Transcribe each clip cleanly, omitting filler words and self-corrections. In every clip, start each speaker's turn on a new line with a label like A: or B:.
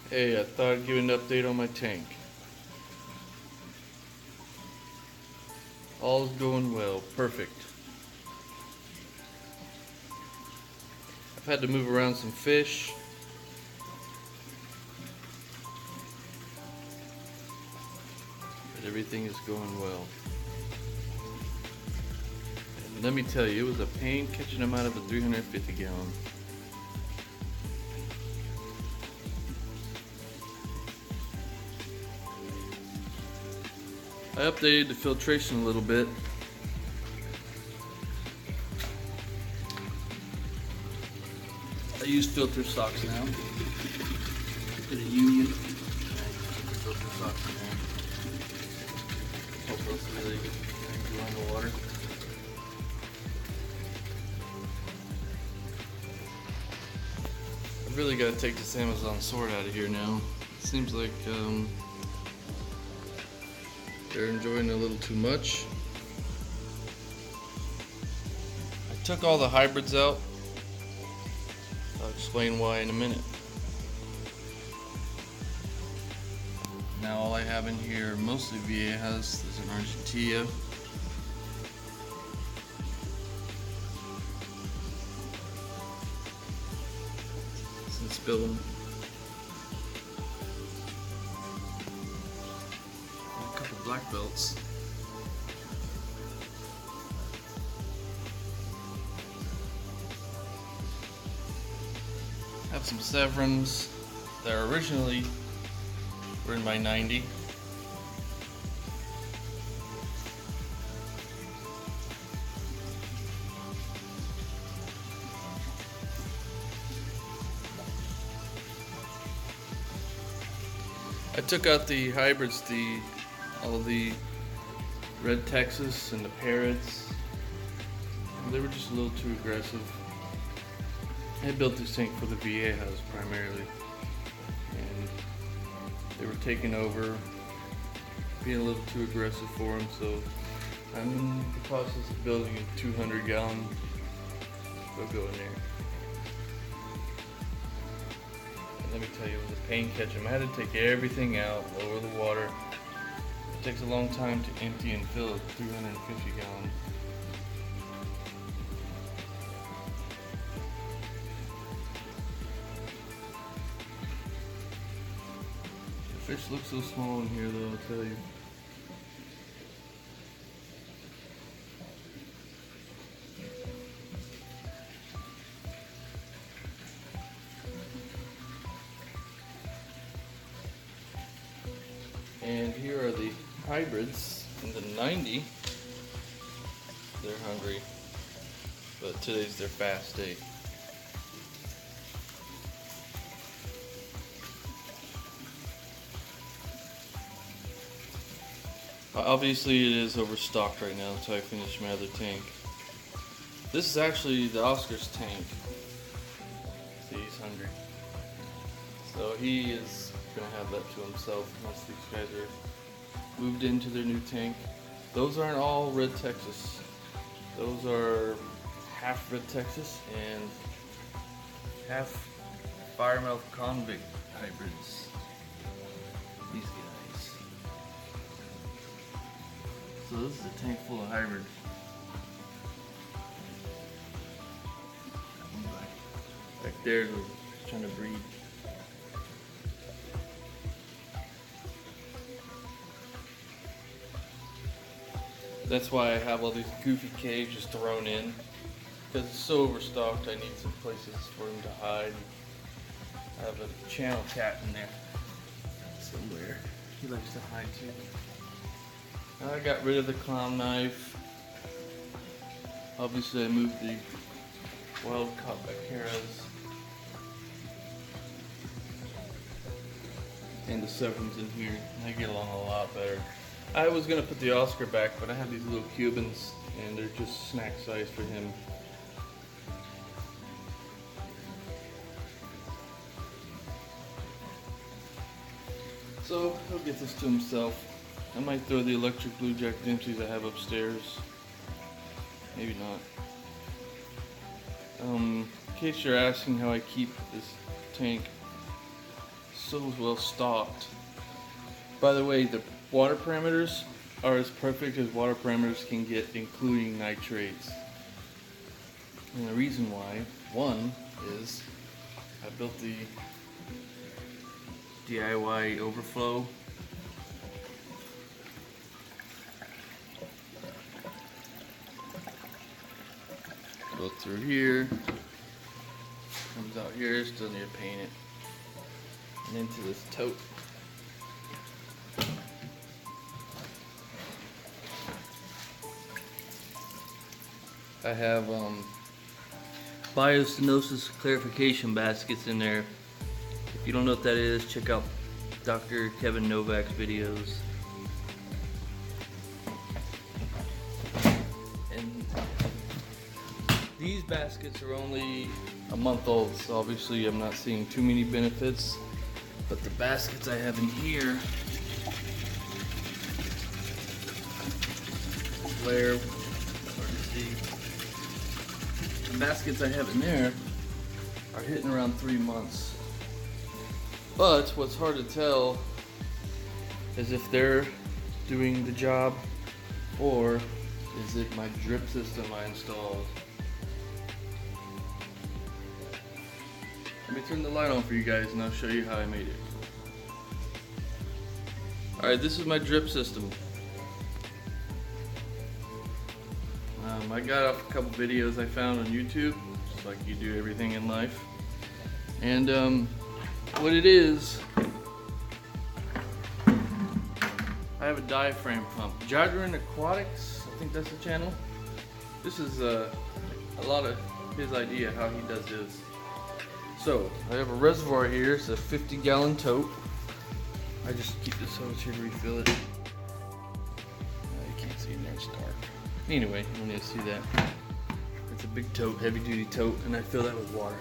A: Hey, I thought I'd give an update on my tank. All's going well, perfect. I've had to move around some fish. But everything is going well. And let me tell you, it was a pain catching them out of a 350 gallon. I updated the filtration a little bit. I use filter socks now. Get a Union. Filter socks in there. Hope those really go on the water. I've really got to take this Amazon sword out of here now. It seems like they're enjoying it a little too much. I took all the hybrids out. I'll explain why in a minute. Now all I have in here, mostly Viejas. There's an Argentina. Since spilling. A couple black belts. Have some Severins that originally were in my 90. I took out the hybrids, all the red Texas and the parrots. They were just a little too aggressive. I built this tank for the Viejas primarily, and they were taking over, being a little too aggressive for them, so I'm in the process of building a 200 gallon. They'll go in there. And let me tell you, it was a pain catch them. I had to take everything out, lower the water. It takes a long time to empty and fill a 350 gallon. Fish look so small in here though, I'll tell you. And here are the hybrids in the 90. They're hungry, but today's their fast day. Obviously it is overstocked right now until I finish my other tank. This is actually the Oscar's tank. See, he's hungry. So he is gonna have that to himself once these guys are moved into their new tank. Those aren't all red Texas. Those are half red Texas and half firemouth convict hybrids. These guys. So this is a tank full of hybrids. Back there, they're trying to breed. That's why I have all these goofy cages thrown in, because it's so overstocked. I need some places for them to hide. I have a channel cat in there somewhere. He likes to hide too. I got rid of the clown knife. Obviously I moved the wild caught Vaqueras and the Severins in here. They get along a lot better. I was gonna put the Oscar back, but I have these little Cubans and they're just snack size for him. So he'll get this to himself. I might throw the electric blue Jack Dempseys I have upstairs. Maybe not. In case you're asking how I keep this tank so well stocked. By the way, the water parameters are as perfect as water parameters can get, including nitrates. And the reason why, one, is I built the DIY overflow. Go through here, comes out here, still need to paint it, and into this tote. I have biostenosis clarification baskets in there. If you don't know what that is, check out Dr. Kevin Novak's videos. And these baskets are only a month old, so obviously I'm not seeing too many benefits. But the baskets I have in here, flare, hard to see. The baskets I have in there are hitting around 3 months. But what's hard to tell is if they're doing the job, or is it my drip system I installed. Let me turn the light on for you guys and I'll show you how I made it. Alright, this is my drip system. I got off a couple videos I found on YouTube, just like you do everything in life. And what it is, I have a diaphragm pump. Jadron Aquatics, I think that's the channel. This is a lot of his idea how he does his. So I have a reservoir here. It's a 50-gallon tote. I just keep this hose here to refill it. You can't see in there, it's dark. Anyway, you don't need to see that. It's a big tote, heavy duty tote, and I fill that with water.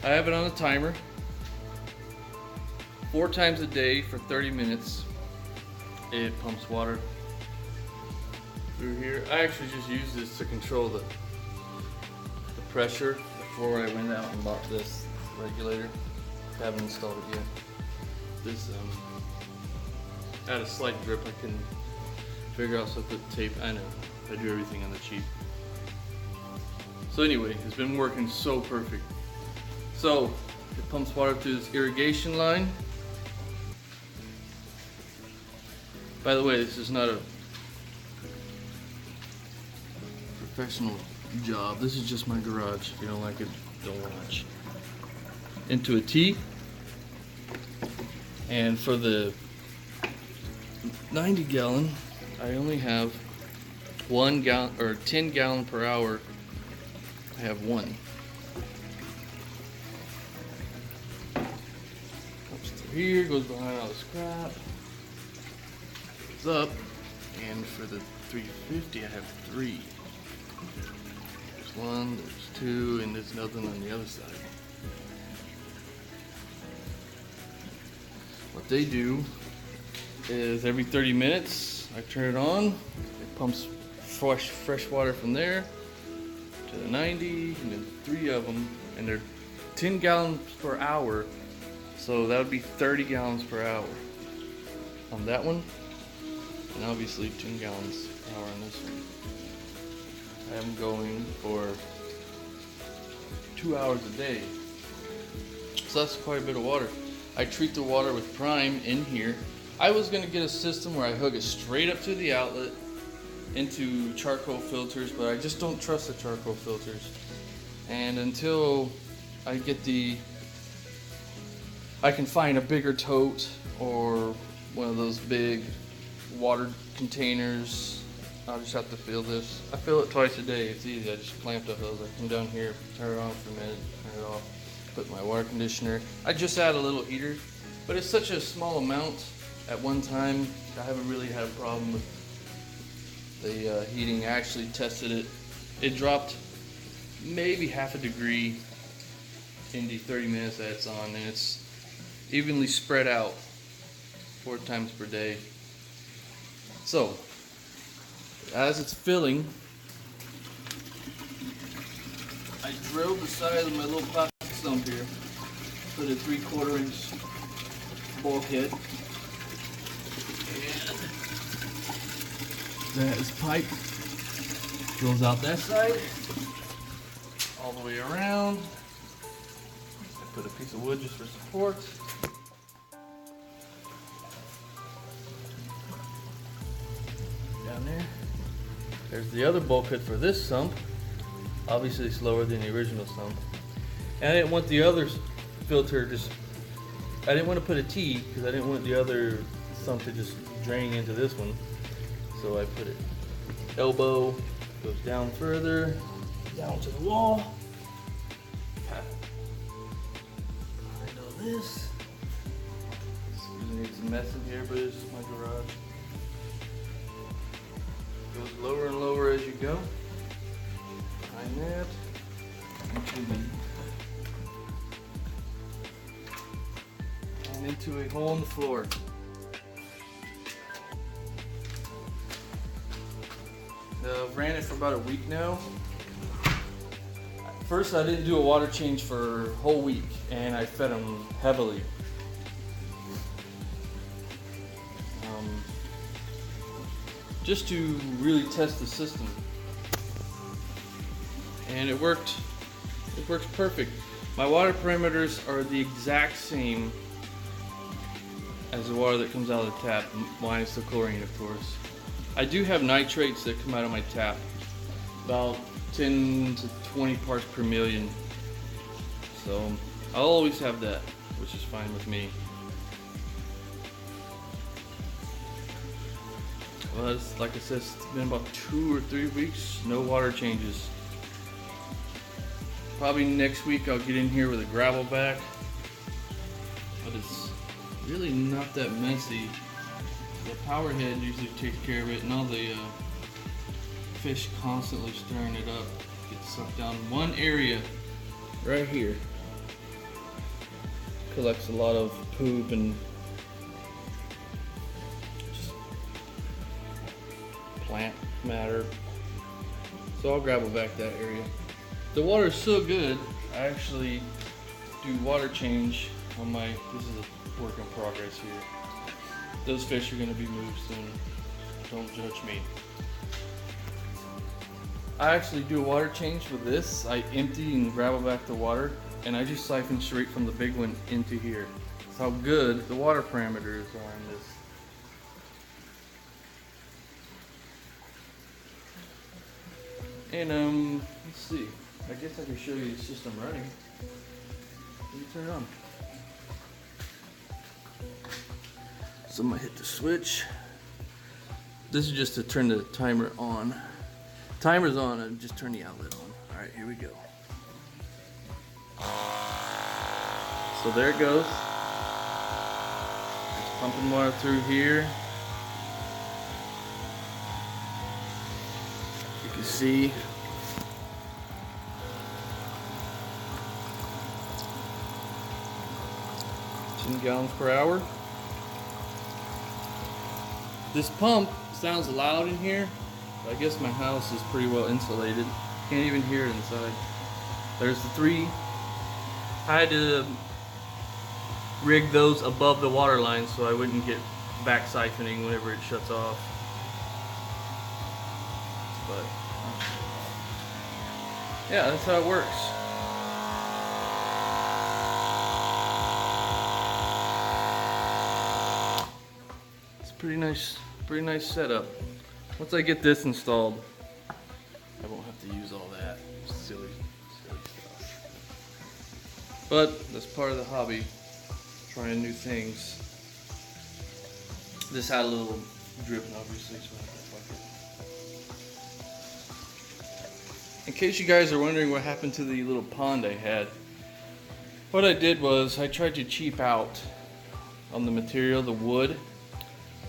A: I have it on a timer. 4 times a day for 30 minutes. It pumps water through here. I actually just use this to control the pressure before I went out and bought this regulator. I haven't installed it yet. This had a slight drip. I couldn't figure out, so I put tape. I know, I do everything on the cheap. So anyway, it's been working so perfect. So it pumps water through this irrigation line. By the way, this is not a professional job. This is just my garage. If you don't like it, don't watch. Into a T. And for the 90-gallon, I only have 1 gallon or 10 gallon per hour. I have 1. Comes through here, goes behind all this crap. Goes up, and for the 350, I have 3. There's 1, there's 2, and there's nothing on the other side. What they do is every 30 minutes I turn it on. It pumps fresh water from there to the 90, and then 3 of them, and they're 10 gallons per hour, so that would be 30 gallons per hour on that one, and obviously 10 gallons per hour on this one. I am going for 2 hours a day, so that's quite a bit of water. I treat the water with Prime in here. I was going to get a system where I hook it straight up to the outlet into charcoal filters, but I just don't trust the charcoal filters. And until I get I can find a bigger tote or one of those big water containers, I'll just have to fill this. I fill it twice a day. It's easy. I just clamp the hose. I come down here, turn it on for a minute, turn it off. Put my water conditioner. I just add a little heater, but it's such a small amount at one time. I haven't really had a problem with the heating. I actually tested it. It dropped maybe half a degree in the 30 minutes that it's on, and it's evenly spread out 4 times per day. So as it's filling, I drilled the side of my little plastic stump here. put a 3/4 inch bulkhead. And that is pipe. Goes out that side, all the way around. I put a piece of wood just for support. Down there. There's the other bulkhead for this sump. Obviously it's lower than the original sump. And I didn't want the other filter I didn't want to put a T because I didn't want the other sump to just drain into this one. So I put it elbow, goes down further, down to the wall. I know this. It's a mess in here, but it's my garage. Goes lower and lower as you go. Behind that, into a hole in the floor. I've ran it for about a week now. First, I didn't do a water change for a whole week, and I fed them heavily. Just to really test the system. And it worked. It works perfect. My water parameters are the exact same as the water that comes out of the tap, minus the chlorine, of course. I do have nitrates that come out of my tap, about 10 to 20 parts per million. So I'll always have that, which is fine with me. Well, it's, like I said, it's been about 2 or 3 weeks, no water changes. Probably next week I'll get in here with a gravel back, but it's really not that messy. The power head usually takes care of it, and all the fish constantly stirring it up. Gets sucked down one area right here. Collects a lot of poop and just plant matter. So I'll gravel back that area. The water is so good, I actually do water change on my, this is a work in progress here. Those fish are going to be moved soon. Don't judge me. I actually do a water change with this. I empty and gravel back the water, and I just siphon straight from the big one into here. That's how good the water parameters are in this. And let's see. I guess I can show you the system running. Let me turn it on. So I'm gonna hit the switch. This is just to turn the timer on. Timer's on, and just turn the outlet on. All right, here we go. So there it goes. It's pumping water through here. You can see. 10 gallons per hour. This pump sounds loud in here, but I guess my house is pretty well insulated. Can't even hear it inside. There's the 3. I had to rig those above the water line so I wouldn't get back siphoning whenever it shuts off. But yeah, that's how it works. Pretty nice setup. Once I get this installed, I won't have to use all that silly stuff. But that's part of the hobby, trying new things. This had a little drip, obviously, so I have to fuck it. In case you guys are wondering what happened to the little pond I had, what I did was I tried to cheap out on the material, the wood.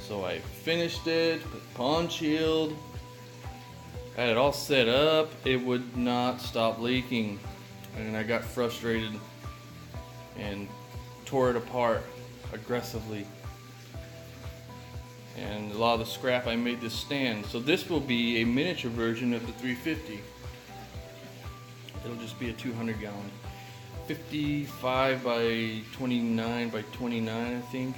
A: So I finished it, put pond shield, had it all set up. It would not stop leaking, and I got frustrated and tore it apart aggressively. And a lot of the scrap, I made this stand. So this will be a miniature version of the 350. It'll just be a 200 gallon. 55 by 29 by 29, I think.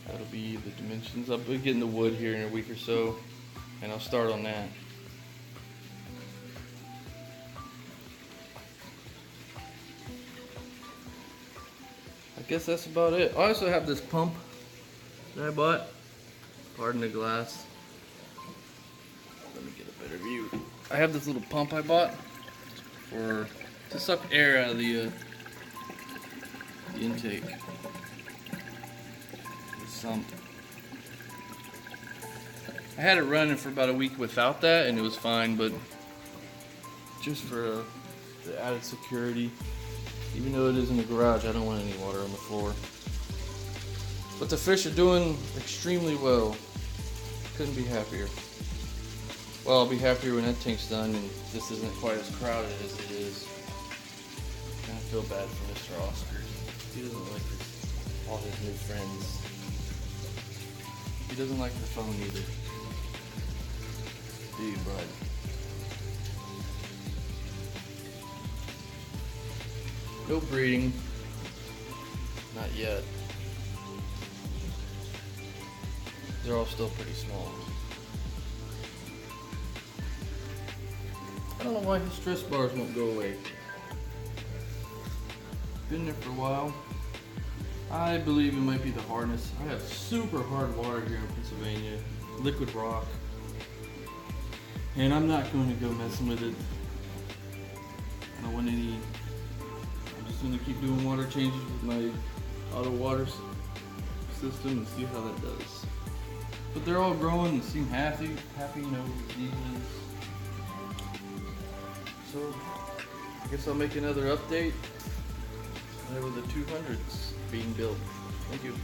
A: That'll be the dimensions. I'll be getting the wood here in a week or so, and I'll start on that. I guess that's about it. I also have this pump that I bought. Pardon the glass. Let me get a better view. I have this little pump I bought to suck air out of the intake. The sump. I had it running for about a week without that, and it was fine, but just for the added security, even though it is in the garage, I don't want any water on the floor. But the fish are doing extremely well. Couldn't be happier. Well, I'll be happier when that tank's done and this isn't quite as crowded as it is. I kind of feel bad for Mr. Oscar. He doesn't like all his new friends. He doesn't like the phone either. Do you, bud? No breeding. Not yet. They're all still pretty small. I don't know why his stress bars won't go away. Been there for a while. I believe it might be the hardness. I have super hard water here in Pennsylvania. Liquid rock. And I'm not going to go messing with it. I don't want any. I'm just going to keep doing water changes with my auto water system and see how that does. But they're all growing and seem happy, no diseases. So, I guess I'll make another update whenever the 200's being built. Thank you.